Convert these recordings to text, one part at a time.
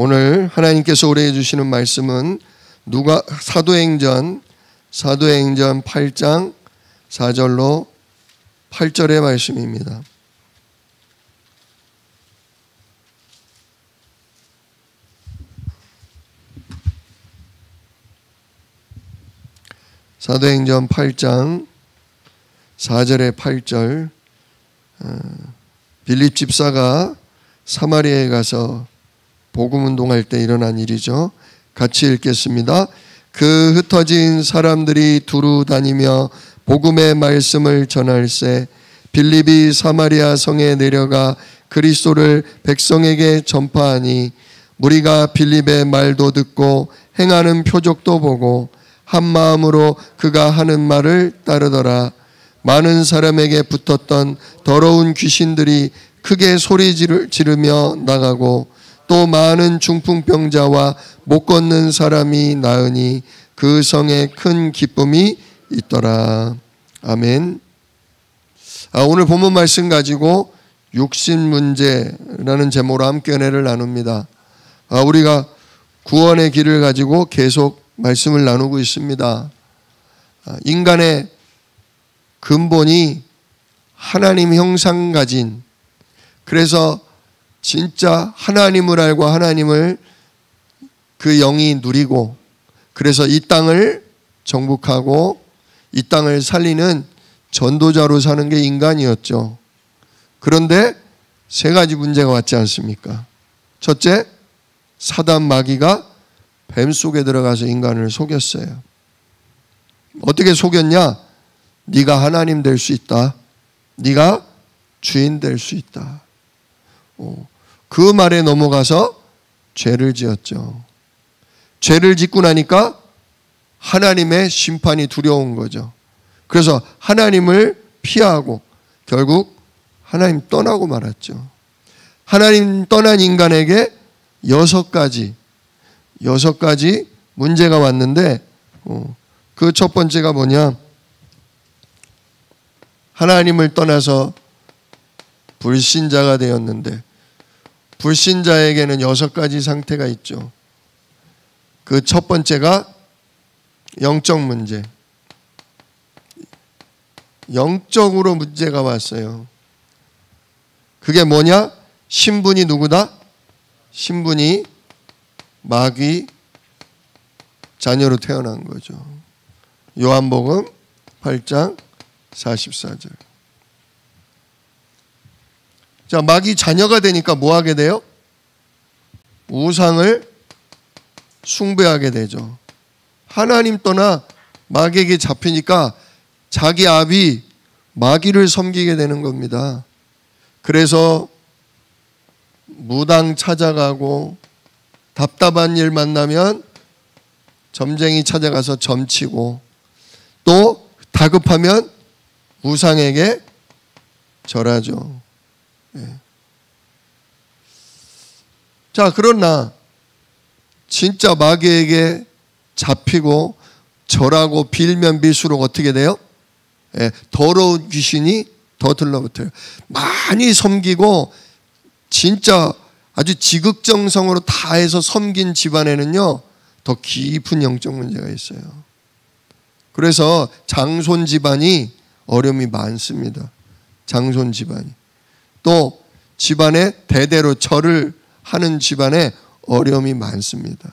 오늘 하나님께서 우리에게 주시는 말씀은 사도행전 8장 4절로 8절의 말씀입니다. 사도행전 8장 4절에 8절. 빌립 집사가 사마리아에 가서 복음 운동할 때 일어난 일이죠. 같이 읽겠습니다. 그 흩어진 사람들이 두루 다니며 복음의 말씀을 전할세 빌립이 사마리아 성에 내려가 그리스도를 백성에게 전파하니 무리가 빌립의 말도 듣고 행하는 표적도 보고 한 마음으로 그가 하는 말을 따르더라. 많은 사람에게 붙었던 더러운 귀신들이 크게 소리 지르며 나가고 또 많은 중풍병자와 못 걷는 사람이 나으니 그 성에 큰 기쁨이 있더라. 아멘. 오늘 본문 말씀 가지고 육신 문제라는 제목으로 함께 은혜를 나눕니다. 우리가 구원의 길을 가지고 계속 말씀을 나누고 있습니다. 인간의 근본이 하나님 형상 가진, 그래서 진짜 하나님을 알고 하나님을 그 영이 누리고, 그래서 이 땅을 정복하고 이 땅을 살리는 전도자로 사는 게 인간이었죠. 그런데 세 가지 문제가 왔지 않습니까? 첫째, 사단 마귀가 뱀 속에 들어가서 인간을 속였어요. 어떻게 속였냐? 네가 하나님 될 수 있다. 네가 주인 될 수 있다. 그 말에 넘어가서 죄를 지었죠. 죄를 짓고 나니까 하나님의 심판이 두려운 거죠. 그래서 하나님을 피하고 결국 하나님 떠나고 말았죠. 하나님 떠난 인간에게 6가지 문제가 왔는데, 그 첫 번째가 뭐냐? 하나님을 떠나서 불신자가 되었는데, 불신자에게는 6가지 상태가 있죠. 그 첫 번째가 영적 문제. 영적으로 문제가 왔어요. 그게 뭐냐? 신분이 누구다? 신분이 마귀 자녀로 태어난 거죠. 요한복음 8장 44절. 자, 마귀 자녀가 되니까 뭐 하게 돼요? 우상을 숭배하게 되죠. 하나님 떠나 마귀에게 잡히니까 자기 아비 마귀를 섬기게 되는 겁니다. 그래서 무당 찾아가고 답답한 일 만나면 점쟁이 찾아가서 점치고, 또 다급하면 우상에게 절하죠. 자, 그러나 진짜 마귀에게 잡히고 절하고 빌면 빌수록 어떻게 돼요? 더러운 귀신이 더 들러붙어요. 많이 섬기고 진짜 아주 지극정성으로 다해서 섬긴 집안에는요, 더 깊은 영적 문제가 있어요. 그래서 장손 집안이 어려움이 많습니다. 장손 집안이. 또 집안에 대대로 절을 하는 집안에 어려움이 많습니다.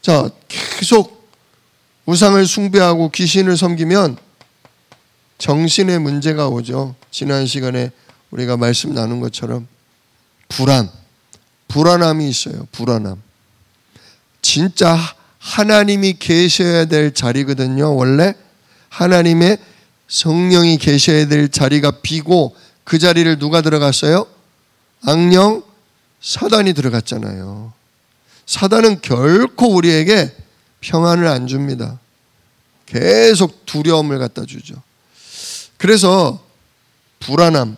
자, 계속 우상을 숭배하고 귀신을 섬기면 정신에 문제가 오죠. 지난 시간에 우리가 말씀 나눈 것처럼 불안함이 있어요. 불안함. 진짜 하나님이 계셔야 될 자리거든요. 원래 하나님의 성령이 계셔야 될 자리가 비고 그 자리를 누가 들어갔어요? 악령 사단이 들어갔잖아요. 사단은 결코 우리에게 평안을 안 줍니다. 계속 두려움을 갖다 주죠. 그래서 불안함,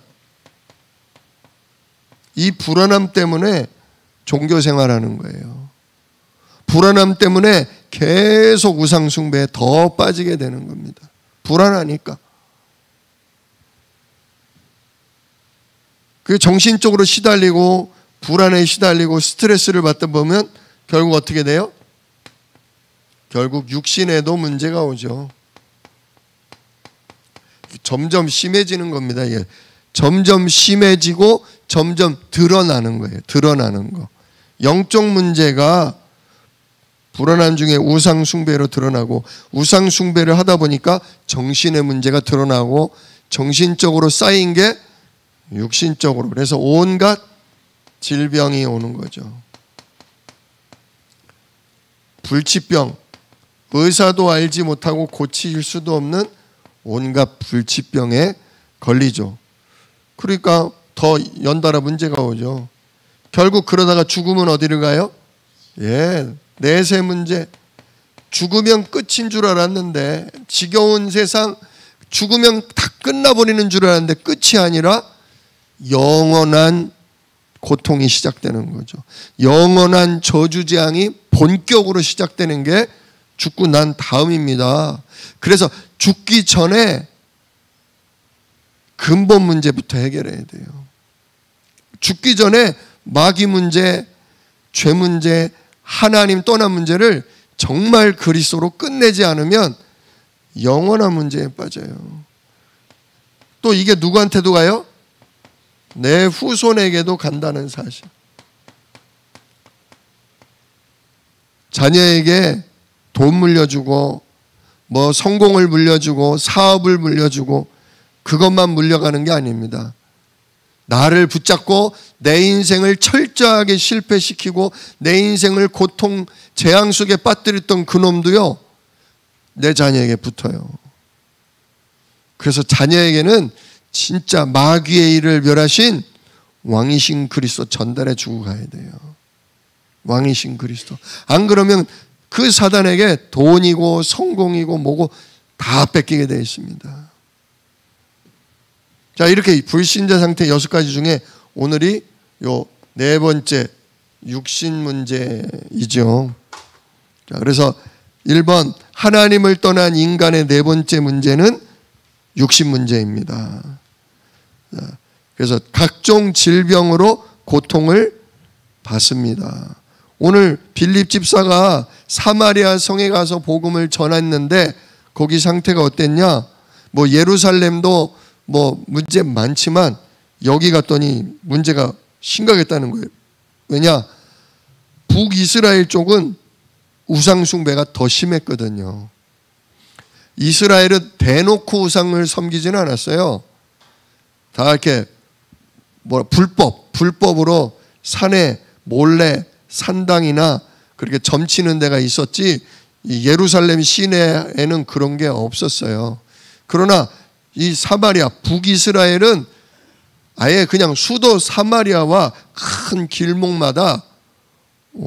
이 불안함 때문에 종교 생활하는 거예요. 불안함 때문에 계속 우상 숭배에 더 빠지게 되는 겁니다. 불안하니까. 정신적으로 시달리고 불안에 시달리고 스트레스를 받다 보면 결국 어떻게 돼요? 결국 육신에도 문제가 오죠. 점점 심해지는 겁니다. 이게 점점 심해지고 점점 드러나는 거예요. 드러나는 거. 영적 문제가 불안함 중에 우상 숭배로 드러나고, 우상 숭배를 하다 보니까 정신의 문제가 드러나고, 정신적으로 쌓인 게 육신적으로, 그래서 온갖 질병이 오는 거죠. 불치병, 의사도 알지 못하고 고칠 수도 없는 온갖 불치병에 걸리죠. 그러니까 더 연달아 문제가 오죠. 결국 그러다가 죽으면 어디를 가요? 내세 문제. 죽으면 끝인 줄 알았는데, 지겨운 세상, 죽으면 다 끝나버리는 줄 알았는데 끝이 아니라 영원한 고통이 시작되는 거죠. 영원한 저주재앙이 본격으로 시작되는 게 죽고 난 다음입니다. 그래서 죽기 전에 근본 문제부터 해결해야 돼요. 죽기 전에 마귀 문제, 죄 문제, 하나님 떠난 문제를 정말 그리스도로 끝내지 않으면 영원한 문제에 빠져요. 또 이게 누구한테도 가요? 내 후손에게도 간다는 사실. 자녀에게 돈 물려주고, 뭐 성공을 물려주고, 사업을 물려주고, 그것만 물려가는 게 아닙니다. 나를 붙잡고 내 인생을 철저하게 실패시키고 내 인생을 고통, 재앙 속에 빠뜨렸던 그놈도요, 내 자녀에게 붙어요. 그래서 자녀에게는 진짜 마귀의 일을 멸하신 왕이신 그리스도 전달해 주고 가야 돼요. 왕이신 그리스도. 안 그러면 그 사단에게 돈이고 성공이고 뭐고 다 뺏기게 되어 있습니다. 자, 이렇게 불신자 상태 6가지 중에 오늘이 요 4번째 육신 문제이죠. 자, 그래서 1번 하나님을 떠난 인간의 4번째 문제는 육신 문제입니다. 자, 그래서 각종 질병으로 고통을 받습니다. 오늘 빌립 집사가 사마리아 성에 가서 복음을 전했는데 거기 상태가 어땠냐? 뭐 예루살렘도 뭐 문제 많지만 여기 갔더니 문제가 심각했다는 거예요. 왜냐? 북이스라엘 쪽은 우상 숭배가 더 심했거든요. 이스라엘은 대놓고 우상을 섬기지는 않았어요. 다 이렇게 불법으로 산에 몰래 산당이나 그렇게 점치는 데가 있었지, 이 예루살렘 시내에는 그런 게 없었어요. 그러나 이 사마리아, 북이스라엘은 아예 그냥 수도 사마리아와 큰 길목마다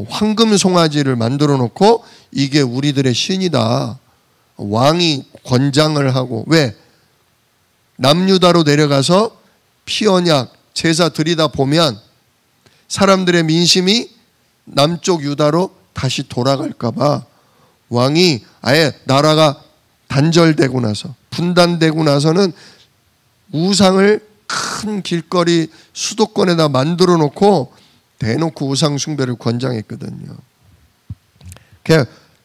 황금 송아지를 만들어 놓고 이게 우리들의 신이다. 왕이 권장을 하고, 왜? 남유다로 내려가서 피언약 제사 드리다 보면 사람들의 민심이 남쪽 유다로 다시 돌아갈까 봐 왕이 아예 나라가 단절되고 나서, 분단되고 나서는 우상을 큰 길거리 수도권에다 만들어 놓고 대놓고 우상 숭배를 권장했거든요.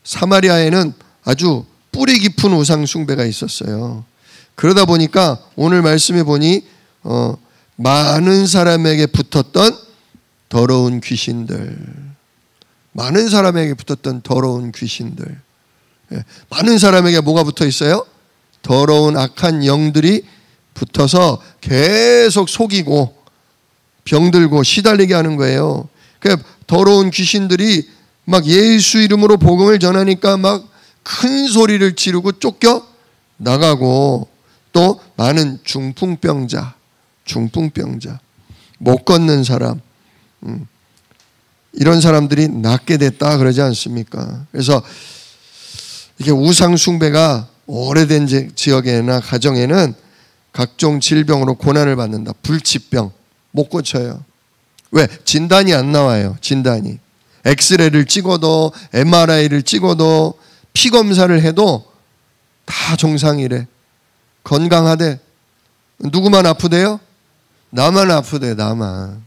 사마리아에는 아주 뿌리 깊은 우상 숭배가 있었어요. 그러다 보니까 오늘 말씀해 보니 많은 사람에게 붙었던 더러운 귀신들, 많은 사람에게 붙었던 더러운 귀신들, 많은 사람에게 뭐가 붙어 있어요? 더러운 악한 영들이 붙어서 계속 속이고 병들고 시달리게 하는 거예요. 더러운 귀신들이 막 예수 이름으로 복음을 전하니까 막 큰 소리를 지르고 쫓겨 나가고, 또 많은 중풍병자, 못 걷는 사람, 이런 사람들이 낫게 됐다 그러지 않습니까? 그래서 이게 우상 숭배가 오래된 지역에나 가정에는 각종 질병으로 고난을 받는다. 불치병, 못 고쳐요. 왜? 진단이 안 나와요. 진단이. 엑스레이를 찍어도 MRI를 찍어도 피 검사를 해도 다 정상이래. 건강하대. 누구만 아프대요? 나만 아프대, 나만.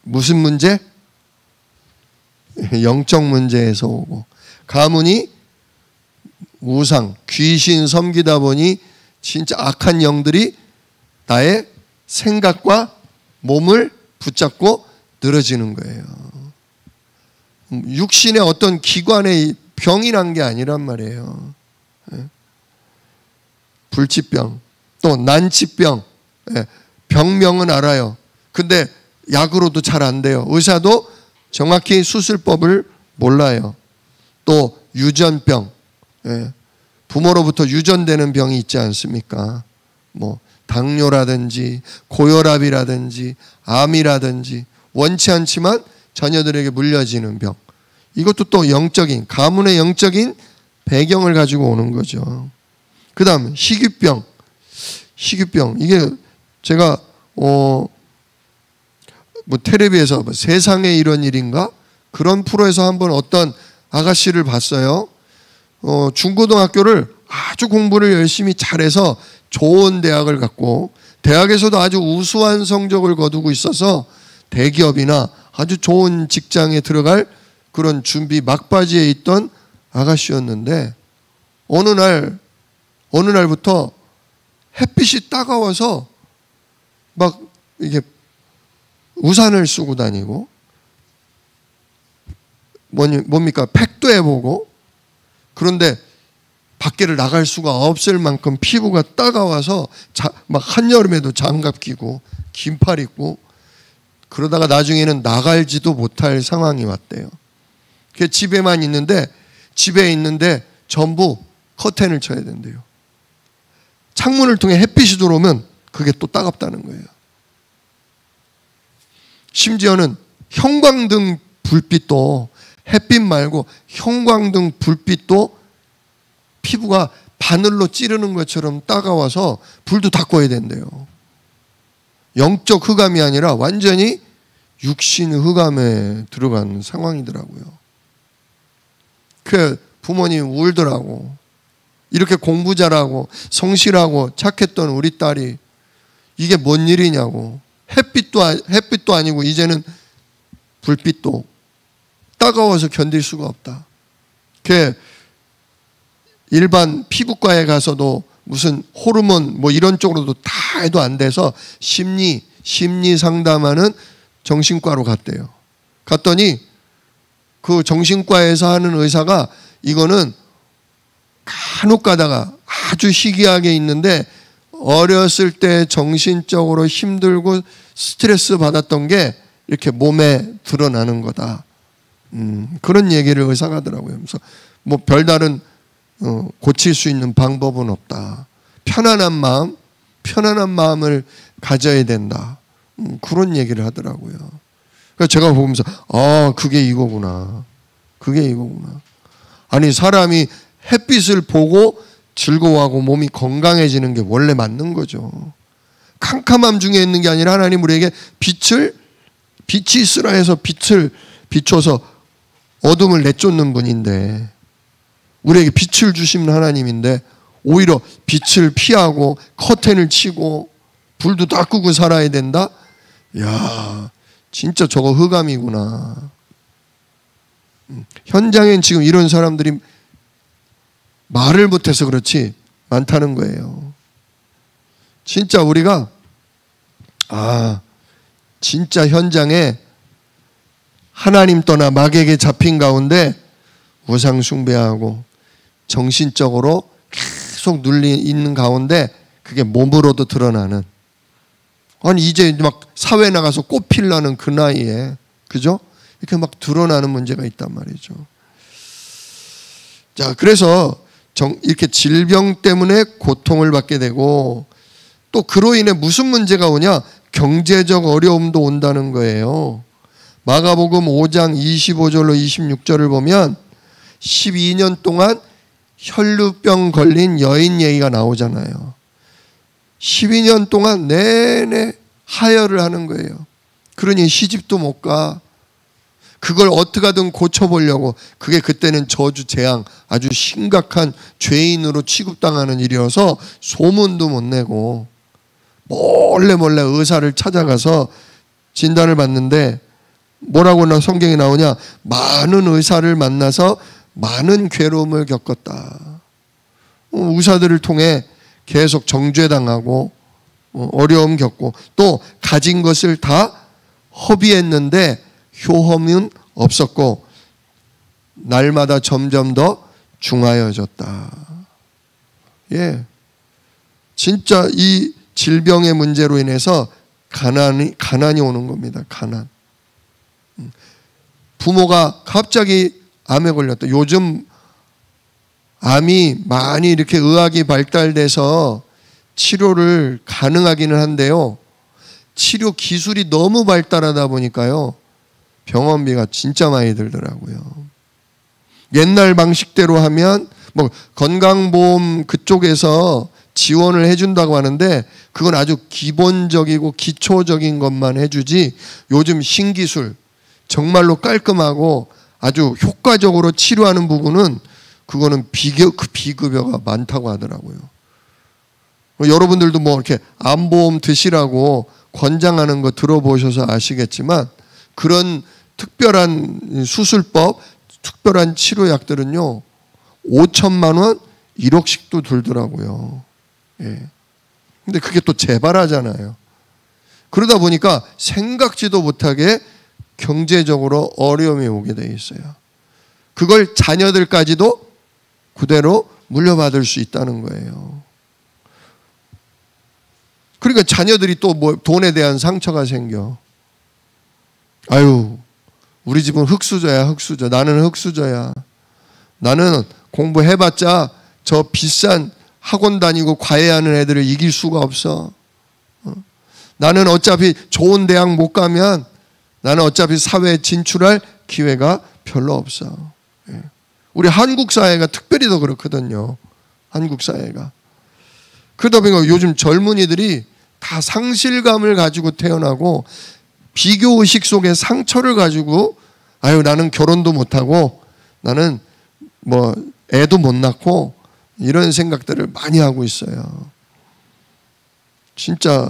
무슨 문제? 영적 문제에서 오고, 가문이 우상, 귀신 섬기다 보니 진짜 악한 영들이 나의 생각과 몸을 붙잡고 늘어지는 거예요. 육신의 어떤 기관의 병이 난 게 아니란 말이에요. 불치병, 또 난치병, 병명은 알아요. 근데 약으로도 잘 안 돼요. 의사도 정확히 수술법을 몰라요. 또 유전병, 부모로부터 유전되는 병이 있지 않습니까? 뭐 당뇨라든지 고혈압이라든지 암이라든지 원치 않지만 자녀들에게 물려지는 병. 이것도 또 영적인, 가문의 영적인 배경을 가지고 오는 거죠. 그 다음 희귀병. 이게 제가 뭐 텔레비에서 세상에 이런 일인가? 그런 프로에서 한번 어떤 아가씨를 봤어요. 중고등학교를 아주 공부를 열심히 잘해서 좋은 대학을 갔고, 대학에서도 아주 우수한 성적을 거두고 있어서 대기업이나 아주 좋은 직장에 들어갈 그런 준비 막바지에 있던 아가씨였는데, 어느 날부터 햇빛이 따가워서 막 이게 우산을 쓰고 다니고, 뭡니까? 팩도 해보고, 그런데 밖에를 나갈 수가 없을 만큼 피부가 따가워서 막 한여름에도 장갑 끼고 긴팔 입고, 그러다가 나중에는 나갈지도 못할 상황이 왔대요. 집에만 있는데, 집에 있는데 전부 커튼을 쳐야 된대요. 창문을 통해 햇빛이 들어오면 그게 또 따갑다는 거예요. 심지어는 형광등 불빛도, 햇빛 말고 형광등 불빛도 피부가 바늘로 찌르는 것처럼 따가워서 불도 다 꺼야 된대요. 영적 흑암이 아니라 완전히 육신 흑암에 들어간 상황이더라고요. 그 부모님 울더라고. 이렇게 공부 잘하고 성실하고 착했던 우리 딸이 이게 뭔 일이냐고. 햇빛도 아니고 이제는 불빛도 따가워서 견딜 수가 없다. 그 일반 피부과에 가서도 무슨 호르몬 뭐 이런 쪽으로도 다 해도 안 돼서 심리 상담하는 정신과로 갔대요. 갔더니 그 정신과에서 하는 의사가 이거는 간혹 가다가 아주 희귀하게 있는데 어렸을 때 정신적으로 힘들고 스트레스 받았던 게 이렇게 몸에 드러나는 거다. 그런 얘기를 의사가 하더라고요. 그래서 뭐 별다른 고칠 수 있는 방법은 없다. 편안한 마음을 가져야 된다. 그런 얘기를 하더라고요. 그래서 제가 보면서 그게 이거구나. 아니 사람이 햇빛을 보고 즐거워하고 몸이 건강해지는 게 원래 맞는 거죠. 캄캄함 중에 있는 게 아니라 하나님 우리에게 빛이 있으라 해서 빛을 비춰서 어둠을 내쫓는 분인데, 우리에게 빛을 주시는 하나님인데 오히려 빛을 피하고 커튼을 치고 불도 다 끄고 살아야 된다? 야, 진짜 저거 흑암이구나. 현장엔 지금 이런 사람들이 말을 못해서 그렇지 많다는 거예요. 진짜 우리가 진짜 현장에 하나님 떠나 마귀에게 잡힌 가운데 우상 숭배하고 정신적으로 계속 눌리 있는 가운데 그게 몸으로도 드러나는, 아니 이제 막 사회 나가서 꽃필라는 그 나이에, 그죠? 이렇게 막 드러나는 문제가 있단 말이죠. 자, 그래서 이렇게 질병 때문에 고통을 받게 되고, 또 그로 인해 무슨 문제가 오냐? 경제적 어려움도 온다는 거예요. 마가복음 5장 25절로 26절을 보면 12년 동안 혈루병 걸린 여인 얘기가 나오잖아요. 12년 동안 내내 하혈을 하는 거예요. 그러니 시집도 못 가. 그걸 어떻게든 고쳐보려고, 그게 그때는 저주 재앙, 아주 심각한 죄인으로 취급당하는 일이어서 소문도 못 내고 몰래 의사를 찾아가서 진단을 받는데 뭐라고 성경에 나오냐? 많은 의사를 만나서 많은 괴로움을 겪었다. 의사들을 통해 계속 정죄당하고 어려움 겪고 또 가진 것을 다 허비했는데 효험은 없었고 날마다 점점 더 중하여졌다. 예, 진짜 이 질병의 문제로 인해서 가난이 오는 겁니다. 가난. 부모가 갑자기 암에 걸렸다. 요즘 암이 많이 이렇게 의학이 발달돼서 치료를 가능하기는 한데요. 치료 기술이 너무 발달하다 보니까요. 병원비가 진짜 많이 들더라고요. 옛날 방식대로 하면 뭐 건강보험 그쪽에서 지원을 해준다고 하는데 그건 아주 기본적이고 기초적인 것만 해주지 요즘 신기술 정말로 깔끔하고 아주 효과적으로 치료하는 부분은 그거는 비급여가 많다고 하더라고요. 여러분들도 뭐 이렇게 암보험 드시라고 권장하는 거 들어보셔서 아시겠지만 그런 특별한 수술법, 특별한 치료약들은요 5천만 원, 1억씩도 들더라고요. 예. 근데 그게 또 재발하잖아요. 그러다 보니까 생각지도 못하게 경제적으로 어려움이 오게 돼 있어요. 그걸 자녀들까지도 그대로 물려받을 수 있다는 거예요. 그러니까 자녀들이 또 뭐 돈에 대한 상처가 생겨. 아유, 우리 집은 흙수저야, 흙수저. 나는 흙수저야. 나는 공부해봤자 저 비싼 학원 다니고 과외하는 애들을 이길 수가 없어. 나는 어차피 좋은 대학 못 가면 나는 어차피 사회에 진출할 기회가 별로 없어. 우리 한국 사회가 특별히 더 그렇거든요. 한국 사회가. 그러다 보니까 요즘 젊은이들이 다 상실감을 가지고 태어나고 비교의식 속에 상처를 가지고 아유 나는 결혼도 못하고 나는 뭐 애도 못 낳고 이런 생각들을 많이 하고 있어요. 진짜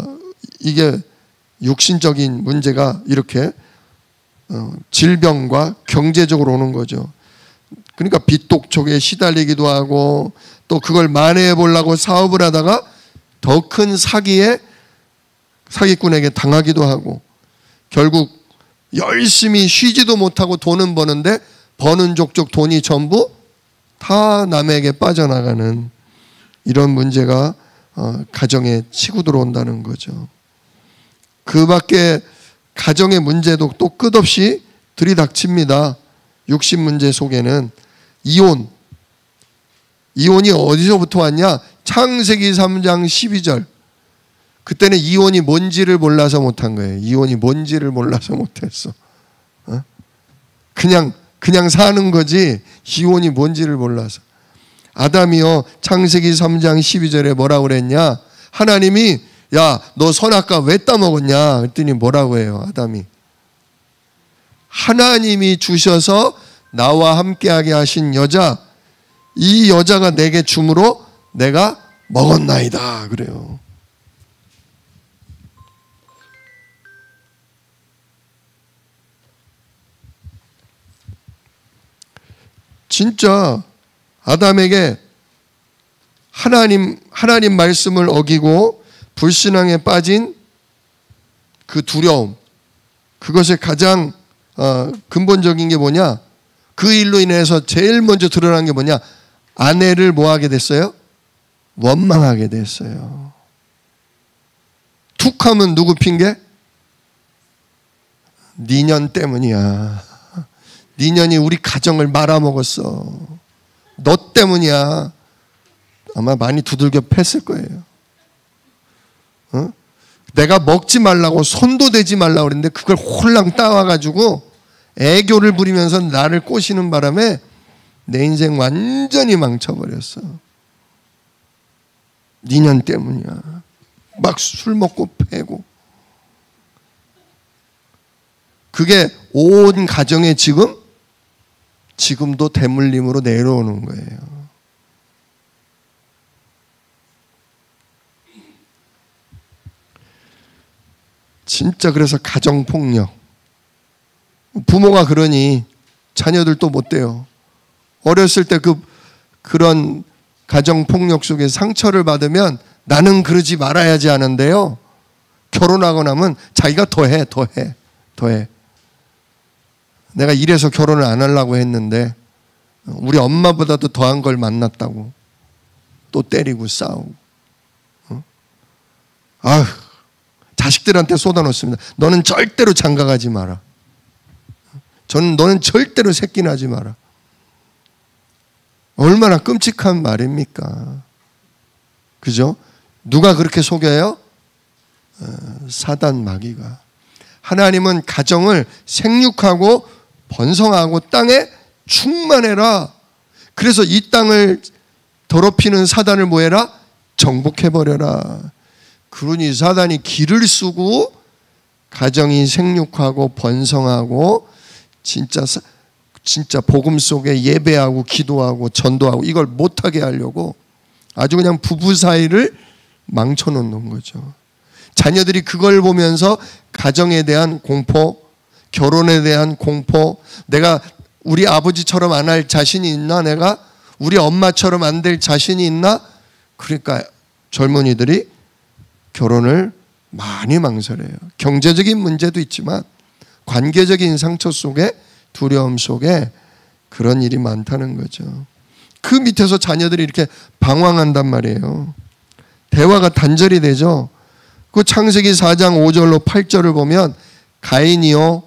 이게 육신적인 문제가 이렇게 질병과 경제적으로 오는 거죠. 그러니까 빚독촉에 시달리기도 하고 또 그걸 만회해 보려고 사업을 하다가 더 큰 사기꾼에게 당하기도 하고 결국 열심히 쉬지도 못하고 돈은 버는데 버는 족족 돈이 전부 다 남에게 빠져나가는 이런 문제가 가정에 치고 들어온다는 거죠. 그 밖에 가정의 문제도 또 끝없이 들이닥칩니다. 육신 문제 속에는 이혼이 어디서부터 왔냐? 창세기 3장 12절. 그때는 이혼이 뭔지를 몰라서 못한 거예요. 이혼이 뭔지를 몰라서 못했어. 그냥 사는 거지 이혼이 뭔지를 몰라서. 아담이요 창세기 3장 12절에 뭐라고 그랬냐? 하나님이 야, 너 선악과 왜 따먹었냐? 그랬더니 뭐라고 해요? 아담이 하나님이 주셔서 나와 함께하게 하신 여자, 이 여자가 내게 줌으로 내가 먹었나이다 그래요. 진짜 아담에게 하나님 말씀을 어기고 불신앙에 빠진 그 두려움, 그것의 가장 근본적인 게 뭐냐? 그 일로 인해서 제일 먼저 드러난 게 뭐냐? 아내를 뭐 하게 됐어요? 원망하게 됐어요. 툭 하면 누구 핑계? 네 년 때문이야. 네 년이 우리 가정을 말아먹었어. 너 때문이야. 아마 많이 두들겨 팼을 거예요. 내가 먹지 말라고 손도 대지 말라고 그랬는데 그걸 홀랑 따와가지고 애교를 부리면서 나를 꼬시는 바람에 내 인생 완전히 망쳐버렸어. 네 년 때문이야. 막 술 먹고 패고. 그게 온 가정에 지금 지금도 대물림으로 내려오는 거예요. 진짜 그래서 가정폭력. 부모가 그러니 자녀들도 못 돼요. 어렸을 때 그런 가정폭력 속에 상처를 받으면 나는 그러지 말아야지 하는데요. 결혼하고 나면 자기가 더해. 내가 이래서 결혼을 안 하려고 했는데 우리 엄마보다도 더한 걸 만났다고 또 때리고 싸우고. 아휴, 자식들한테 쏟아놓습니다. 너는 절대로 장가가지 마라. 너는 절대로 새끼 낳지 마라. 얼마나 끔찍한 말입니까? 그죠? 누가 그렇게 속여요? 사단 마귀가. 하나님은 가정을 생육하고 번성하고 땅에 충만해라. 그래서 이 땅을 더럽히는 사단을 뭐해라? 정복해버려라. 그러니 사단이 기를 쓰고 가정이 생육하고 번성하고 진짜 복음 속에 예배하고 기도하고 전도하고 이걸 못하게 하려고 아주 그냥 부부 사이를 망쳐놓는 거죠. 자녀들이 그걸 보면서 가정에 대한 공포, 결혼에 대한 공포, 내가 우리 아버지처럼 안 할 자신이 있나? 내가 우리 엄마처럼 안 될 자신이 있나? 그러니까 젊은이들이 결혼을 많이 망설여요. 경제적인 문제도 있지만 관계적인 상처 속에, 두려움 속에 그런 일이 많다는 거죠. 그 밑에서 자녀들이 이렇게 방황한단 말이에요. 대화가 단절이 되죠. 그 창세기 4장 5절로 8절을 보면 가인이요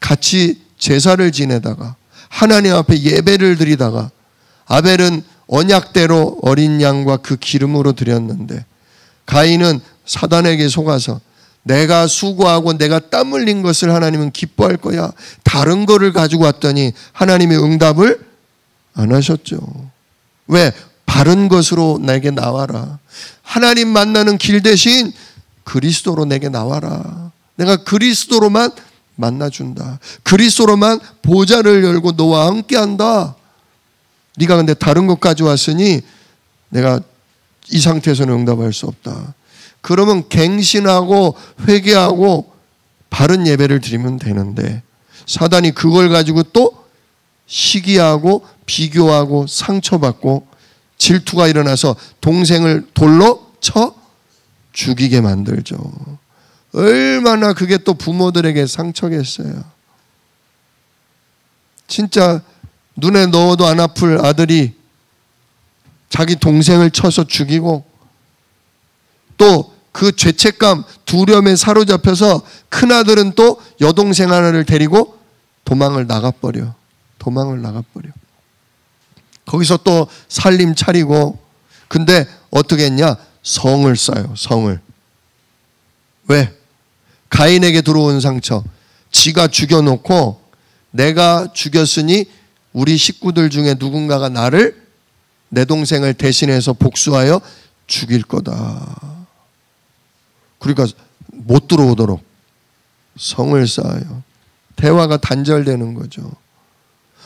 같이 제사를 지내다가 하나님 앞에 예배를 드리다가 아벨은 언약대로 어린 양과 그 기름으로 드렸는데 가인은 사단에게 속아서 내가 수고하고 내가 땀 흘린 것을 하나님은 기뻐할 거야. 다른 거를 가지고 왔더니 하나님이 응답을 안 하셨죠. 왜? 바른 것으로 내게 나와라. 하나님 만나는 길 대신 그리스도로 내게 나와라. 내가 그리스도로만 만나준다. 그리스도로만 보좌를 열고 너와 함께한다. 네가 근데 다른 것 가져왔으니 내가 이 상태에서는 응답할 수 없다. 그러면 갱신하고 회개하고 바른 예배를 드리면 되는데 사단이 그걸 가지고 또 시기하고 비교하고 상처받고 질투가 일어나서 동생을 돌로 쳐 죽이게 만들죠. 얼마나 그게 또 부모들에게 상처겠어요. 진짜 눈에 넣어도 안 아플 아들이 자기 동생을 쳐서 죽이고 또 그 죄책감, 두려움에 사로잡혀서 큰아들은 또 여동생 하나를 데리고 도망을 나가버려. 거기서 또 살림 차리고 근데 어떻게 했냐? 성을 쌓아요. 성을. 왜? 가인에게 들어온 상처. 지가 죽여놓고 내가 죽였으니 우리 식구들 중에 누군가가 나를 내 동생을 대신해서 복수하여 죽일 거다. 그러니까 못 들어오도록 성을 쌓아요. 대화가 단절되는 거죠.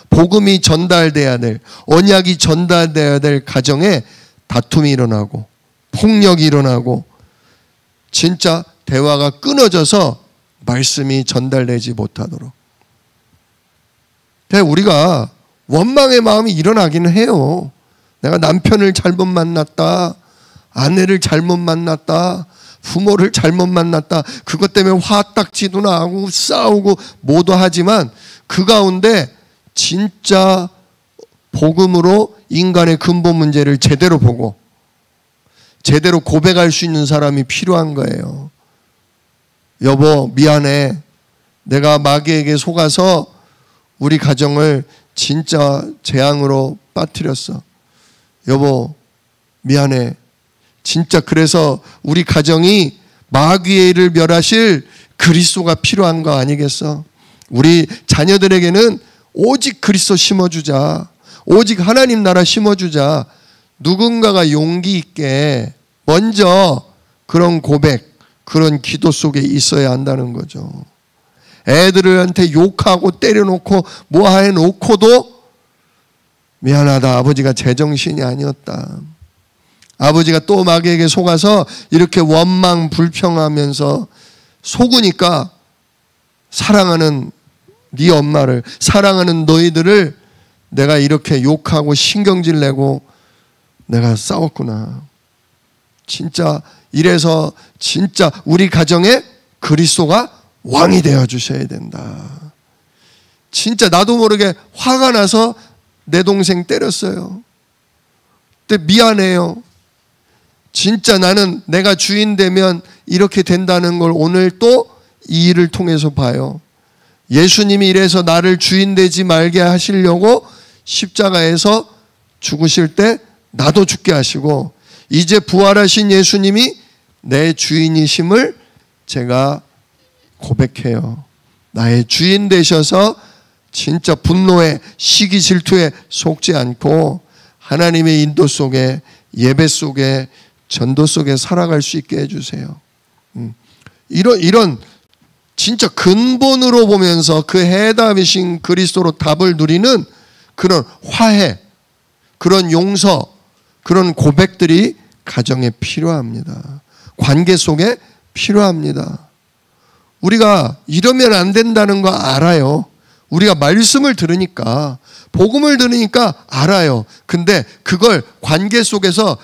복음이 전달돼야 될, 언약이 전달돼야 될 가정에 다툼이 일어나고 폭력이 일어나고 진짜 대화가 끊어져서 말씀이 전달되지 못하도록. 우리가 원망의 마음이 일어나기는 해요. 내가 남편을 잘못 만났다, 아내를 잘못 만났다, 부모를 잘못 만났다. 그것 때문에 화딱지도 나고 싸우고 뭐도 하지만 그 가운데 진짜 복음으로 인간의 근본 문제를 제대로 보고 제대로 고백할 수 있는 사람이 필요한 거예요. 여보 미안해. 내가 마귀에게 속아서 우리 가정을 진짜 재앙으로 빠뜨렸어. 여보 미안해. 진짜 그래서 우리 가정이 마귀의 일을 멸하실 그리스도가 필요한 거 아니겠어? 우리 자녀들에게는 오직 그리스도 심어주자. 오직 하나님 나라 심어주자. 누군가가 용기 있게 먼저 그런 고백, 그런 기도 속에 있어야 한다는 거죠. 애들한테 욕하고 때려놓고 뭐 해놓고도 미안하다, 아버지가 제정신이 아니었다. 아버지가 또 마귀에게 속아서 이렇게 원망 불평하면서 속으니까 사랑하는 네 엄마를, 사랑하는 너희들을 내가 이렇게 욕하고 신경질 내고 내가 싸웠구나. 진짜 이래서 진짜 우리 가정에 그리스도가 왕이 되어 주셔야 된다. 진짜 나도 모르게 화가 나서 내 동생 때렸어요. 근데 미안해요. 진짜 나는 내가 주인 되면 이렇게 된다는 걸 오늘 또 이 일을 통해서 봐요. 예수님이 이래서 나를 주인 되지 말게 하시려고 십자가에서 죽으실 때 나도 죽게 하시고, 이제 부활하신 예수님이 내 주인이심을 제가 고백해요. 나의 주인 되셔서 진짜 분노에, 시기 질투에 속지 않고 하나님의 인도 속에, 예배 속에, 전도 속에 살아갈 수 있게 해주세요. 이런 진짜 근본으로 보면서 그 해답이신 그리스도로 답을 누리는 그런 화해, 그런 용서, 그런 고백들이 가정에 필요합니다. 관계 속에 필요합니다. 우리가 이러면 안 된다는 거 알아요. 우리가 말씀을 들으니까, 복음을 들으니까 알아요. 근데 그걸 관계 속에서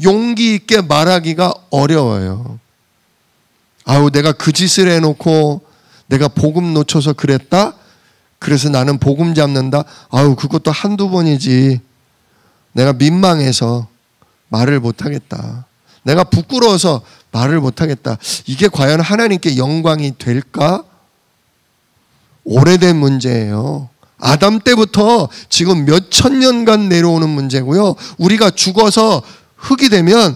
용기 있게 말하기가 어려워요. 아우, 내가 그 짓을 해놓고 내가 복음 놓쳐서 그랬다? 그래서 나는 복음 잡는다? 아우, 그것도 한두 번이지. 내가 민망해서 말을 못하겠다. 내가 부끄러워서 말을 못하겠다. 이게 과연 하나님께 영광이 될까? 오래된 문제예요. 아담 때부터 지금 몇 천 년간 내려오는 문제고요. 우리가 죽어서 흙이 되면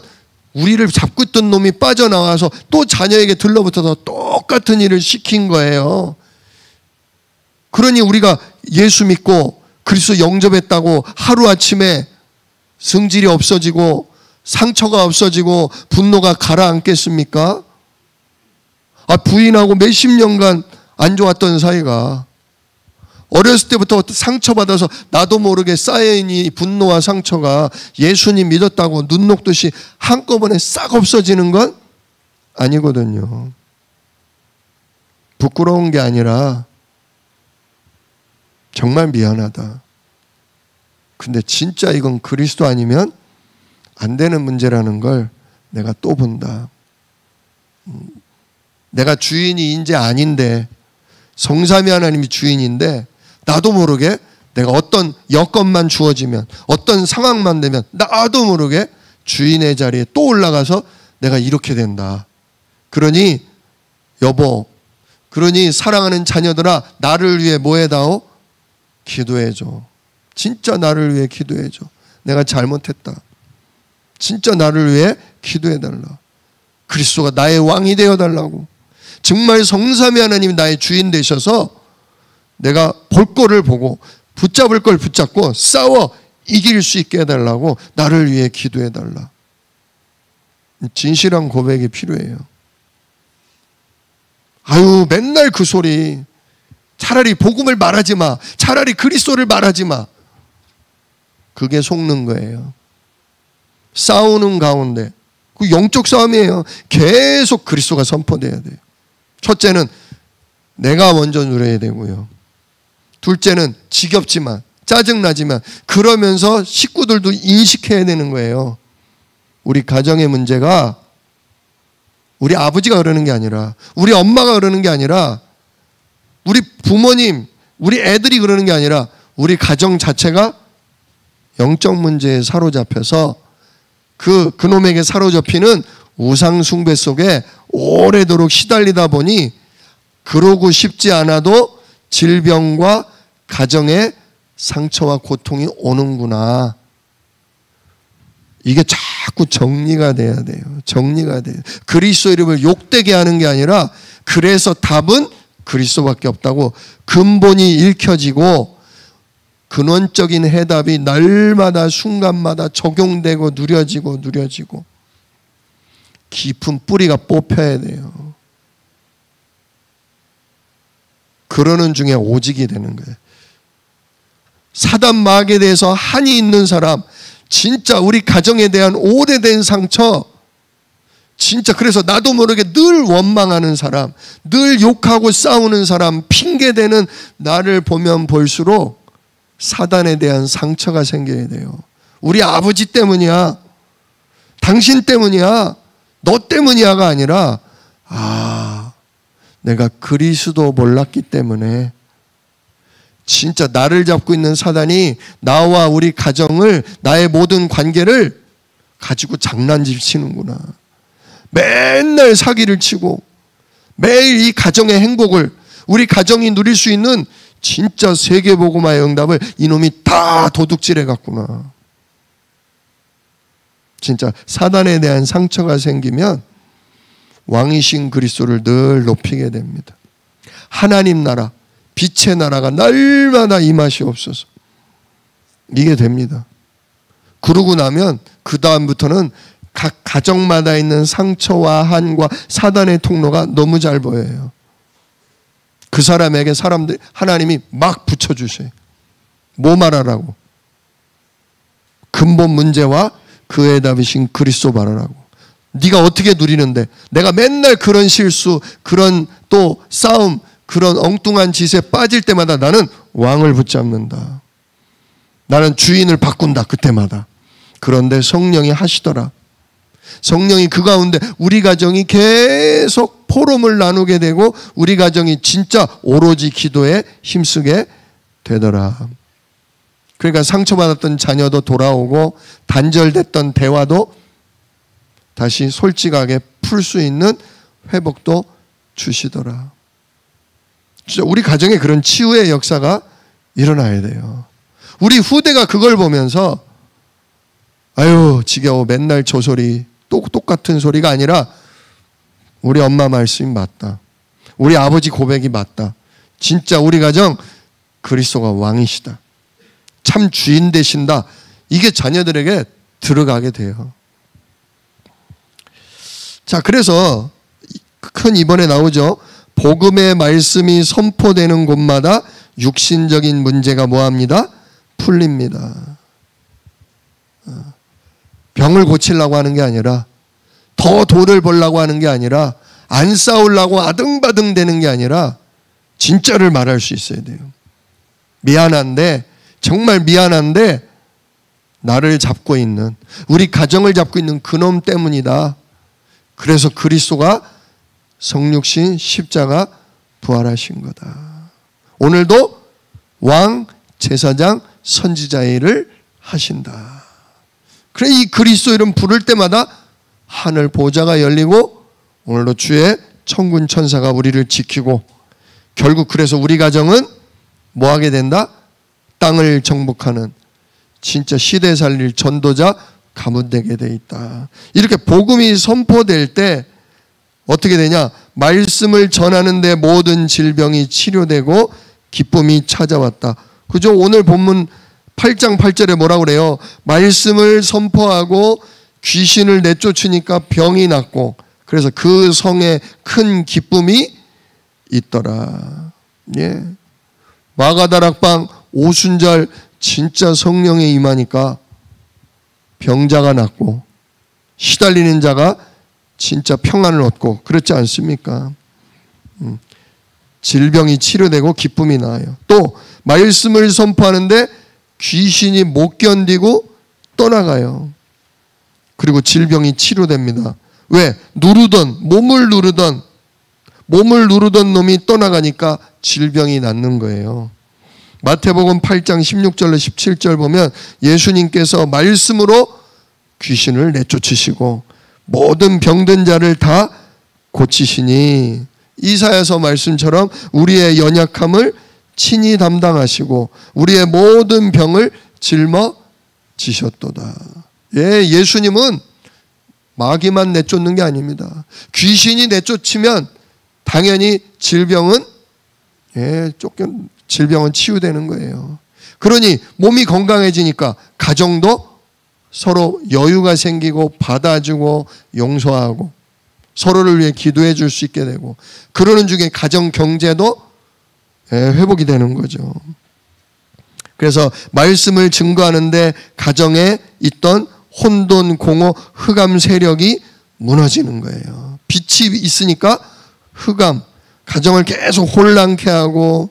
우리를 잡고 있던 놈이 빠져나와서 또 자녀에게 들러붙어서 똑같은 일을 시킨 거예요. 그러니 우리가 예수 믿고 그리스도 영접했다고 하루아침에 성질이 없어지고 상처가 없어지고 분노가 가라앉겠습니까? 부인하고 몇십 년간 안 좋았던 사이가 어렸을 때부터 상처받아서 나도 모르게 쌓여있는 이 분노와 상처가 예수님 믿었다고 눈 녹듯이 한꺼번에 싹 없어지는 건 아니거든요. 부끄러운 게 아니라 정말 미안하다. 근데 진짜 이건 그리스도 아니면 안 되는 문제라는 걸 내가 또 본다. 내가 주인이 이제 아닌데, 성삼위 하나님이 주인인데 나도 모르게 내가 어떤 여건만 주어지면, 어떤 상황만 되면 나도 모르게 주인의 자리에 또 올라가서 내가 이렇게 된다. 그러니 여보, 그러니 사랑하는 자녀들아, 나를 위해 뭐 해다오? 기도해줘. 진짜 나를 위해 기도해줘. 내가 잘못했다. 진짜 나를 위해 기도해달라. 그리스도가 나의 왕이 되어달라고. 정말 성삼위 하나님이 나의 주인 되셔서 내가 볼 거를 보고 붙잡을 걸 붙잡고 싸워 이길 수 있게 해달라고 나를 위해 기도해달라. 진실한 고백이 필요해요. 아유, 맨날 그 소리. 차라리 복음을 말하지 마. 차라리 그리스도를 말하지 마. 그게 속는 거예요. 싸우는 가운데, 그 영적 싸움이에요. 계속 그리스도가 선포돼야 돼요. 첫째는 내가 먼저 누려야 되고요. 둘째는 지겹지만, 짜증나지만, 그러면서 식구들도 인식해야 되는 거예요. 우리 가정의 문제가 우리 아버지가 그러는 게 아니라, 우리 엄마가 그러는 게 아니라, 우리 부모님, 우리 애들이 그러는 게 아니라 우리 가정 자체가 영적 문제에 사로잡혀서 그놈에게 사로잡히는 우상 숭배 속에 오래도록 시달리다 보니 그러고 싶지 않아도 질병과 가정의 상처와 고통이 오는구나. 이게 자꾸 정리가 돼야 돼요. 정리가 돼요. 그리스도 이름을 욕되게 하는 게 아니라, 그래서 답은 그리스도밖에 없다고 근본이 읽혀지고 근원적인 해답이 날마다 순간마다 적용되고 누려지고 깊은 뿌리가 뽑혀야 돼요. 그러는 중에 오직이 되는 거예요. 사단 마귀에 대해서 한이 있는 사람, 진짜 우리 가정에 대한 오래된 상처, 진짜 그래서 나도 모르게 늘 원망하는 사람, 늘 욕하고 싸우는 사람, 핑계대는 나를 보면 볼수록 사단에 대한 상처가 생겨야 돼요. 우리 아버지 때문이야, 당신 때문이야, 너 때문이야가 아니라 내가 그리스도 몰랐기 때문에 진짜 나를 잡고 있는 사단이 나와 우리 가정을, 나의 모든 관계를 가지고 장난질 치는구나. 맨날 사기를 치고 매일 이 가정의 행복을, 우리 가정이 누릴 수 있는 진짜 세계복음화의 응답을 이놈이 다 도둑질해 갔구나. 진짜 사단에 대한 상처가 생기면 왕이신 그리스도를 늘 높이게 됩니다. 하나님 나라, 빛의 나라가 날마다 임하시옵소서. 이게 됩니다. 그러고 나면 그 다음부터는 각 가정마다 있는 상처와 한과 사단의 통로가 너무 잘 보여요. 그 사람에게 하나님이 막 붙여주셔요. 뭐 말하라고? 근본 문제와 그의 답이신 그리스도 말하라고. 네가 어떻게 누리는데, 내가 맨날 그런 실수, 그런 또 싸움, 그런 엉뚱한 짓에 빠질 때마다 나는 왕을 붙잡는다. 나는 주인을 바꾼다, 그때마다. 그런데 성령이 하시더라. 성령이 그 가운데 우리 가정이 계속 포럼을 나누게 되고 우리 가정이 진짜 오로지 기도에 힘쓰게 되더라. 그러니까 상처받았던 자녀도 돌아오고 단절됐던 대화도 다시 솔직하게 풀 수 있는 회복도 주시더라. 진짜 우리 가정에 그런 치유의 역사가 일어나야 돼요. 우리 후대가 그걸 보면서 아유 지겨워, 맨날 저 소리, 똑같은 소리가 아니라 우리 엄마 말씀이 맞다, 우리 아버지 고백이 맞다, 진짜 우리 가정 그리스도가 왕이시다, 참 주인 되신다, 이게 자녀들에게 들어가게 돼요. 자, 그래서 큰 이번에 나오죠. 복음의 말씀이 선포되는 곳마다 육신적인 문제가 뭐합니다? 풀립니다. 병을 고치려고 하는 게 아니라, 더 돈을 벌려고 하는 게 아니라, 안 싸우려고 아등바등 되는 게 아니라 진짜를 말할 수 있어야 돼요. 미안한데, 정말 미안한데 나를 잡고 있는, 우리 가정을 잡고 있는 그놈 때문이다. 그래서 그리스도가 성육신 십자가 부활하신 거다. 오늘도 왕, 제사장, 선지자의 일을 하신다. 그래, 이 그리스도 이름 부를 때마다 하늘 보좌가 열리고 오늘도 주의 천군 천사가 우리를 지키고, 결국 그래서 우리 가정은 뭐 하게 된다? 땅을 정복하는 진짜 시대 살릴 전도자 가문 되게 돼 있다. 이렇게 복음이 선포될 때 어떻게 되냐? 말씀을 전하는데 모든 질병이 치료되고 기쁨이 찾아왔다. 그죠? 오늘 본문 8장 8절에 뭐라고 그래요? 말씀을 선포하고 귀신을 내쫓으니까 병이 낫고, 그래서 그 성에 큰 기쁨이 있더라. 예. 마가다락방 오순절 진짜 성령에 임하니까 병자가 낫고 시달리는 자가 진짜 평안을 얻고, 그렇지 않습니까? 질병이 치료되고 기쁨이 나요. 또 말씀을 선포하는데 귀신이 못 견디고 떠나가요. 그리고 질병이 치료됩니다. 왜? 몸을 누르던 놈이 떠나가니까 질병이 낫는 거예요. 마태복음 8장 16절로 17절 보면 예수님께서 말씀으로 귀신을 내쫓으시고 모든 병든 자를 다 고치시니, 이사야서 말씀처럼 우리의 연약함을 친히 담당하시고 우리의 모든 병을 짊어지셨도다. 예, 예수님은 마귀만 내쫓는 게 아닙니다. 귀신이 내쫓으면 당연히 질병은 치유되는 거예요. 그러니 몸이 건강해지니까 가정도 서로 여유가 생기고 받아주고 용서하고 서로를 위해 기도해 줄 수 있게 되고, 그러는 중에 가정 경제도 회복이 되는 거죠. 그래서 말씀을 증거하는데 가정에 있던 혼돈, 공허, 흑암 세력이 무너지는 거예요. 빛이 있으니까 흑암, 가정을 계속 혼란케 하고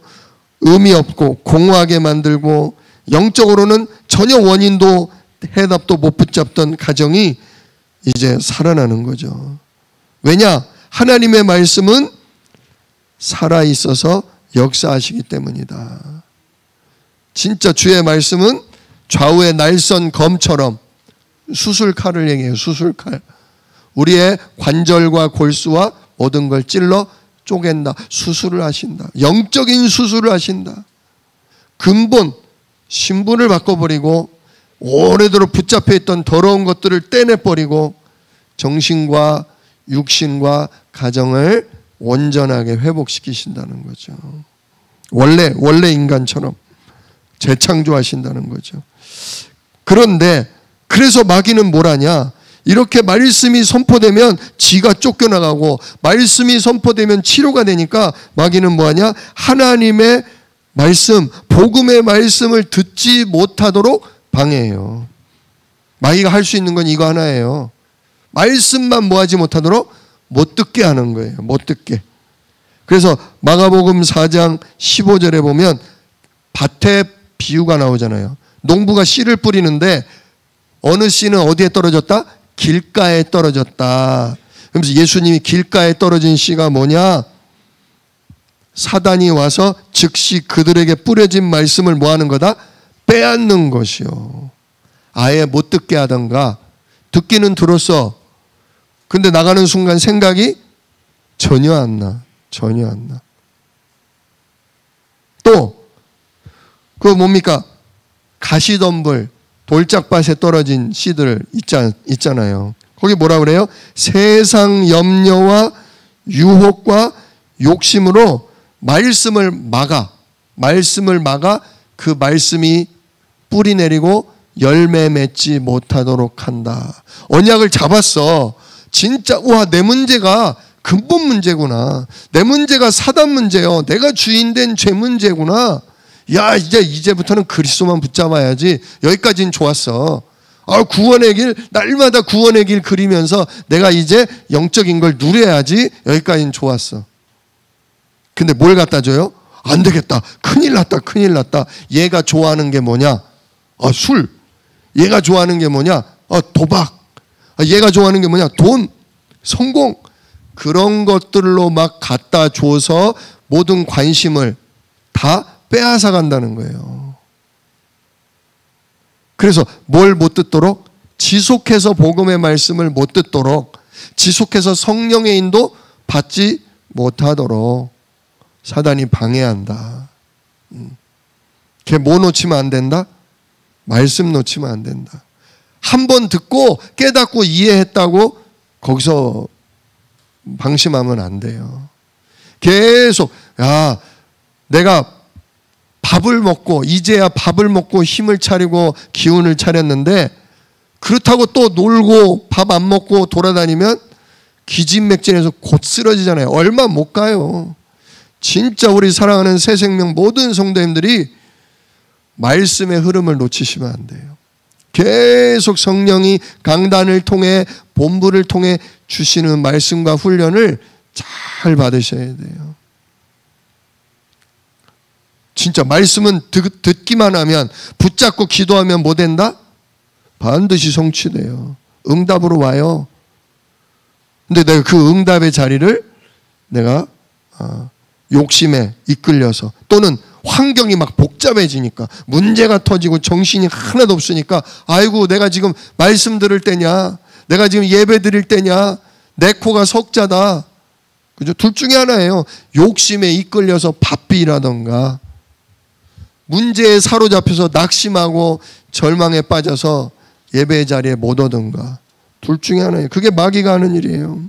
의미 없고 공허하게 만들고 영적으로는 전혀 원인도 해답도 못 붙잡던 가정이 이제 살아나는 거죠. 왜냐? 하나님의 말씀은 살아있어서 역사하시기 때문이다. 진짜 주의 말씀은 좌우의 날선 검처럼 수술칼을 얘기해요. 수술칼. 우리의 관절과 골수와 모든 걸 찔러 쪼갠다. 수술을 하신다. 영적인 수술을 하신다. 근본, 신분을 바꿔버리고 오래도록 붙잡혀 있던 더러운 것들을 떼내버리고 정신과 육신과 가정을 온전하게 회복시키신다는 거죠. 원래 인간처럼 재창조하신다는 거죠. 그런데 그래서 마귀는 뭘 하냐? 이렇게 말씀이 선포되면 지가 쫓겨나가고 말씀이 선포되면 치료가 되니까 마귀는 뭐 하냐? 하나님의 말씀, 복음의 말씀을 듣지 못하도록 방해해요. 마귀가 할 수 있는 건 이거 하나예요. 말씀만 뭐 하지 못하도록 못 듣게 하는 거예요. 못 듣게. 그래서 마가복음 4장 15절에 보면 밭에 비유가 나오잖아요. 농부가 씨를 뿌리는데 어느 씨는 어디에 떨어졌다? 길가에 떨어졌다. 그러면서 예수님이 길가에 떨어진 씨가 뭐냐? 사단이 와서 즉시 그들에게 뿌려진 말씀을 뭐 하는 거다? 빼앗는 것이요. 아예 못 듣게 하던가 듣기는 들었어. 근데 나가는 순간 생각이 전혀 안 나. 전혀 안 나. 또 그거 뭡니까? 가시덤불, 돌짝밭에 떨어진 씨들 있잖아요. 거기 뭐라 그래요? 세상 염려와 유혹과 욕심으로 말씀을 막아 그 말씀이 뿌리 내리고 열매 맺지 못하도록 한다. 언약을 잡았어. 진짜 와, 내 문제가 근본 문제구나. 내 문제가 사단 문제요. 내가 주인된 죄 문제구나. 야, 이제부터는 그리스도만 붙잡아야지. 여기까지는 좋았어. 구원의 길, 날마다 구원의 길 그리면서 내가 이제 영적인 걸 누려야지. 여기까지는 좋았어. 근데 뭘 갖다 줘요? 안 되겠다. 큰일 났다. 얘가 좋아하는 게 뭐냐? 술. 얘가 좋아하는 게 뭐냐? 도박. 얘가 좋아하는 게 뭐냐? 돈, 성공. 그런 것들로 막 갖다 줘서 모든 관심을 다 빼앗아 간다는 거예요. 그래서 뭘 못 듣도록? 지속해서 복음의 말씀을 못 듣도록, 지속해서 성령의 인도 받지 못하도록 사단이 방해한다. 걔 뭐 놓치면 안 된다? 말씀 놓치면 안 된다. 한 번 듣고 깨닫고 이해했다고 거기서 방심하면 안 돼요. 계속 내가 밥을 먹고 이제야 밥을 먹고 힘을 차리고 기운을 차렸는데 그렇다고 또 놀고 밥 안 먹고 돌아다니면 기진맥진해서 곧 쓰러지잖아요. 얼마 못 가요. 진짜 우리 사랑하는 새생명 모든 성도님들이 말씀의 흐름을 놓치시면 안 돼요. 계속 성령이 강단을 통해 본부를 통해 주시는 말씀과 훈련을 잘 받으셔야 돼요. 진짜 말씀은 듣기만 하면, 붙잡고 기도하면 뭐 된다? 반드시 성취돼요. 응답으로 와요. 근데 내가 그 응답의 자리를 내가 욕심에 이끌려서, 또는 환경이 막 복잡해지니까, 문제가 터지고 정신이 하나도 없으니까, 아이고 내가 지금 말씀 들을 때냐, 내가 지금 예배 드릴 때냐, 내 코가 석자다. 그죠? 둘 중에 하나예요. 욕심에 이끌려서 바삐 일하던가, 문제에 사로잡혀서 낙심하고 절망에 빠져서 예배의 자리에 못 오던가. 둘 중에 하나예요. 그게 마귀가 하는 일이에요.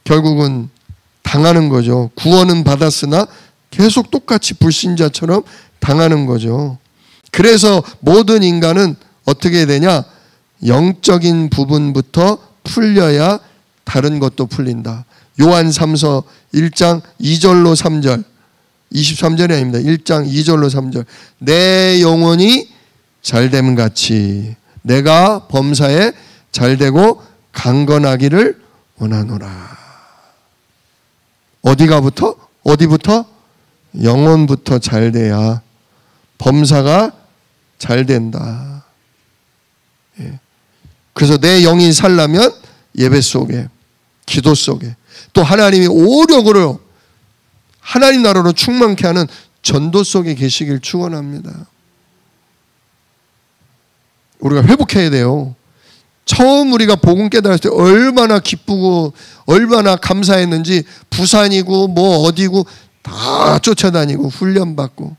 결국은 당하는 거죠. 구원은 받았으나 계속 똑같이 불신자처럼 당하는 거죠. 그래서 모든 인간은 어떻게 되냐? 영적인 부분부터 풀려야 다른 것도 풀린다. 요한 3서 1장 2절로 3절, 23절이 아닙니다. 1장 2절로 3절. 내 영혼이 잘됨 같이 내가 범사에 잘되고 강건하기를 원하노라. 어디부터? 영혼부터 잘돼야 범사가 잘된다. 예. 그래서 내 영이 살려면 예배 속에, 기도 속에, 또 하나님이 오력으로 하나님 나라로 충만케 하는 전도 속에 계시길 축원합니다. 우리가 회복해야 돼요. 처음 우리가 복음 깨달았을 때 얼마나 기쁘고 얼마나 감사했는지, 부산이고 뭐 어디고 다 쫓아다니고 훈련받고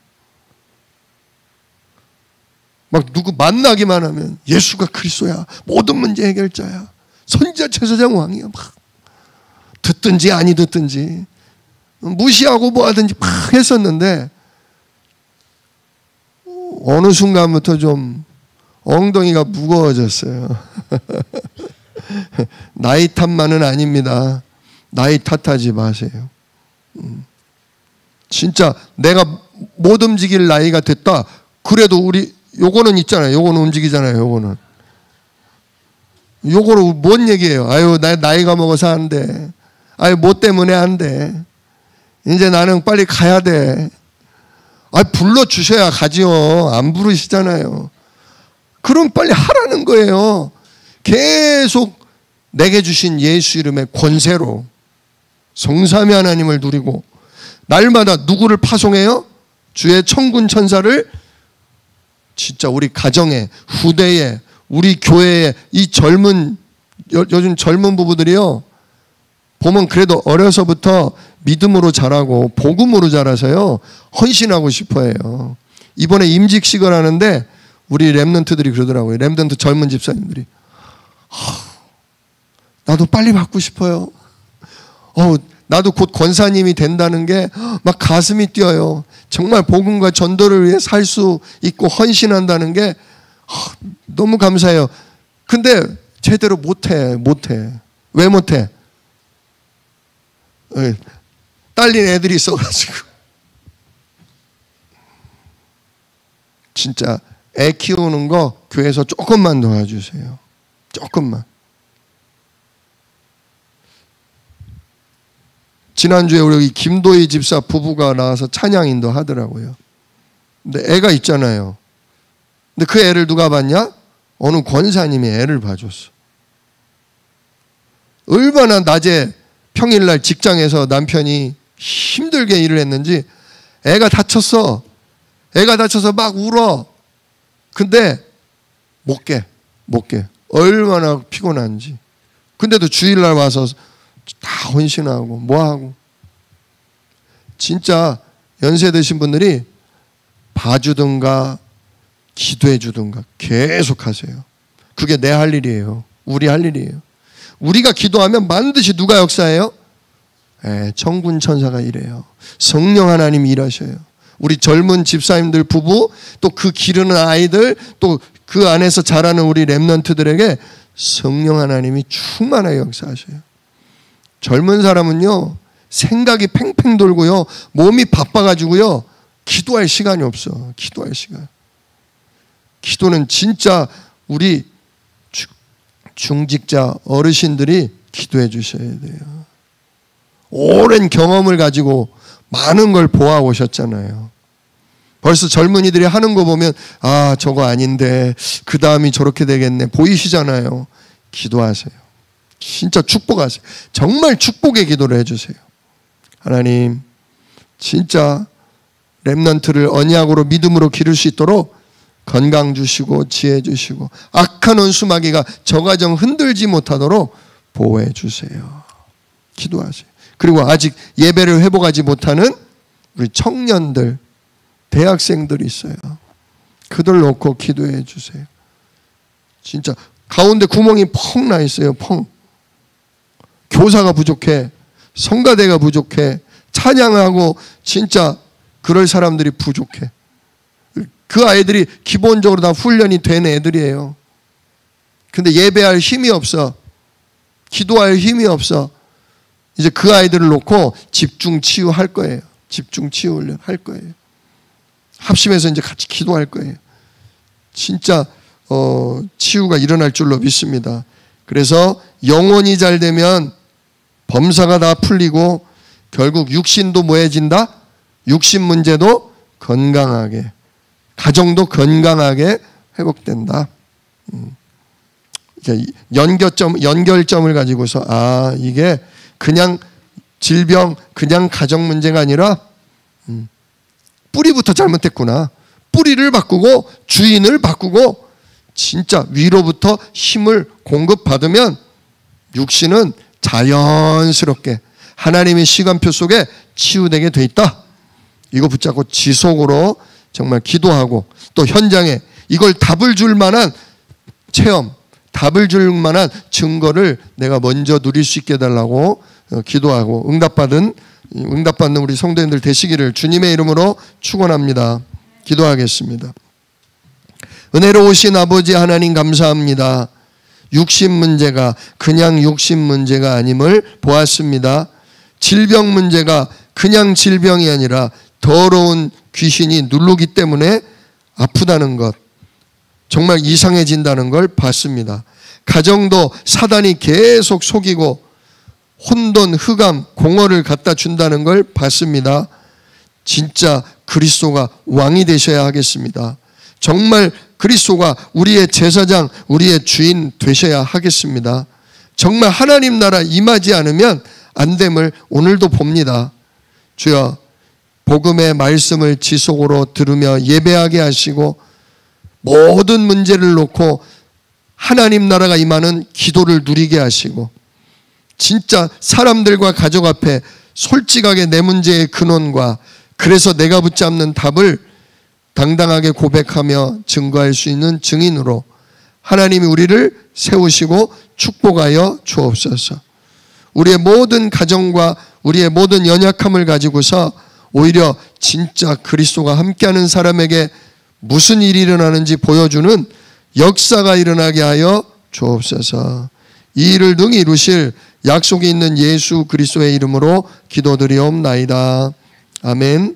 막 누구 만나기만 하면 예수가 그리스도야, 모든 문제 해결자야, 선지자 제사장 왕이야, 막 듣든지 아니 듣든지 무시하고 뭐 하든지 막 했었는데 어느 순간부터 좀 엉덩이가 무거워졌어요. 나이 탓만은 아닙니다. 나이 탓하지 마세요. 진짜 내가 못 움직일 나이가 됐다. 그래도 우리 요거는 있잖아요. 요거는 움직이잖아요. 요거는 뭔 얘기예요? 아유, 나이가 먹어서 안 돼. 아유, 뭐 때문에 안 돼. 이제 나는 빨리 가야 돼. 아, 불러주셔야 가지요. 안 부르시잖아요. 그럼 빨리 하라는 거예요. 계속 내게 주신 예수 이름의 권세로 성삼위 하나님을 누리고 날마다 누구를 파송해요? 주의 천군 천사를 진짜 우리 가정에, 후대에, 우리 교회에, 이 요즘 젊은 부부들이요, 보면 그래도 어려서부터 믿음으로 자라고 복음으로 자라서요 헌신하고 싶어해요. 이번에 임직식을 하는데 우리 렘넌트들이 그러더라고요. 렘넌트 젊은 집사님들이, 나도 빨리 받고 싶어요. 나도 곧 권사님이 된다는 게 막 가슴이 뛰어요. 정말 복음과 전도를 위해 살 수 있고 헌신한다는 게 너무 감사해요. 근데 제대로 못해. 왜 못해? 딸린 애들이 있어가지고. 진짜 애 키우는 거 교회에서 조금만 도와주세요. 조금만. 지난주에 우리 김도희 집사 부부가 나와서 찬양 인도 하더라고요. 근데 애가 있잖아요. 근데 그 애를 누가 봤냐? 어느 권사님이 애를 봐줬어. 얼마나 낮에 평일날 직장에서 남편이 힘들게 일을 했는지 애가 다쳤어. 애가 다쳐서 막 울어. 근데 못 깨. 얼마나 피곤한지. 근데도 주일날 와서 다 헌신하고 뭐하고. 진짜 연세 드신 분들이 봐주든가 기도해 주든가 계속 하세요. 그게 내 할 일이에요. 우리 할 일이에요. 우리가 기도하면 반드시 누가 역사해요? 천군 천사가 일해요. 성령 하나님이 일하셔요. 우리 젊은 집사님들 부부, 또 그 기르는 아이들, 또 그 안에서 자라는 우리 렘넌트들에게 성령 하나님이 충만하게 역사하셔요. 젊은 사람은요, 생각이 팽팽 돌고요, 몸이 바빠가지고요, 기도할 시간이 없어. 기도할 시간. 기도는 진짜 우리 중직자 어르신들이 기도해 주셔야 돼요. 오랜 경험을 가지고 많은 걸 보아 오셨잖아요. 벌써 젊은이들이 하는 거 보면 저거 아닌데 그 다음이 저렇게 되겠네 보이시잖아요. 기도하세요. 진짜 축복하세요. 정말 축복의 기도를 해주세요. 하나님, 진짜 렘넌트를 언약으로 믿음으로 기를 수 있도록 건강 주시고 지혜 주시고 악한 원수마귀가 저 가정 흔들지 못하도록 보호해 주세요. 기도하세요. 그리고 아직 예배를 회복하지 못하는 우리 청년들, 대학생들이 있어요. 그들 놓고 기도해 주세요. 진짜 가운데 구멍이 펑 나 있어요. 펑. 교사가 부족해. 성가대가 부족해. 찬양하고 진짜 그럴 사람들이 부족해. 그 아이들이 기본적으로 다 훈련이 된 애들이에요. 근데 예배할 힘이 없어. 기도할 힘이 없어. 이제 그 아이들을 놓고 집중 치유할 거예요. 집중 치유를 할 거예요. 합심해서 이제 같이 기도할 거예요. 진짜 치유가 일어날 줄로 믿습니다. 그래서 영혼이 잘 되면 범사가 다 풀리고 결국 육신도 뭐해진다? 육신 문제도 건강하게, 가정도 건강하게 회복된다. 연결점을 가지고서 이게 그냥 질병, 그냥 가정 문제가 아니라 뿌리부터 잘못했구나. 뿌리를 바꾸고 주인을 바꾸고 진짜 위로부터 힘을 공급받으면 육신은 자연스럽게 하나님의 시간표 속에 치유되게 돼 있다. 이거 붙잡고 지속으로 정말 기도하고 또 현장에 이걸 답을 줄 만한 체험, 답을 줄 만한 증거를 내가 먼저 누릴 수 있게 해달라고 기도하고 응답받는 우리 성도님들 되시기를 주님의 이름으로 축원합니다. 기도하겠습니다. 은혜로우신 아버지 하나님 감사합니다. 육신 문제가 그냥 육신 문제가 아님을 보았습니다. 질병 문제가 그냥 질병이 아니라 더러운 귀신이 누르기 때문에 아프다는 것, 정말 이상해진다는 걸 봤습니다. 가정도 사단이 계속 속이고 혼돈, 흑암, 공허를 갖다 준다는 걸 봤습니다. 진짜 그리스도가 왕이 되셔야 하겠습니다. 정말 그리스도가 우리의 제사장, 우리의 주인 되셔야 하겠습니다. 정말 하나님 나라 임하지 않으면 안 됨을 오늘도 봅니다. 주여, 복음의 말씀을 지속으로 들으며 예배하게 하시고 모든 문제를 놓고 하나님 나라가 임하는 기도를 누리게 하시고 진짜 사람들과 가족 앞에 솔직하게 내 문제의 근원과 그래서 내가 붙잡는 답을 당당하게 고백하며 증거할 수 있는 증인으로 하나님이 우리를 세우시고 축복하여 주옵소서. 우리의 모든 가정과 우리의 모든 연약함을 가지고서 오히려 진짜 그리스도가 함께하는 사람에게 무슨 일이 일어나는지 보여주는 역사가 일어나게 하여 주옵소서. 이 일을 능히 이루실 약속이 있는 예수 그리스도의 이름으로 기도드리옵나이다. 아멘.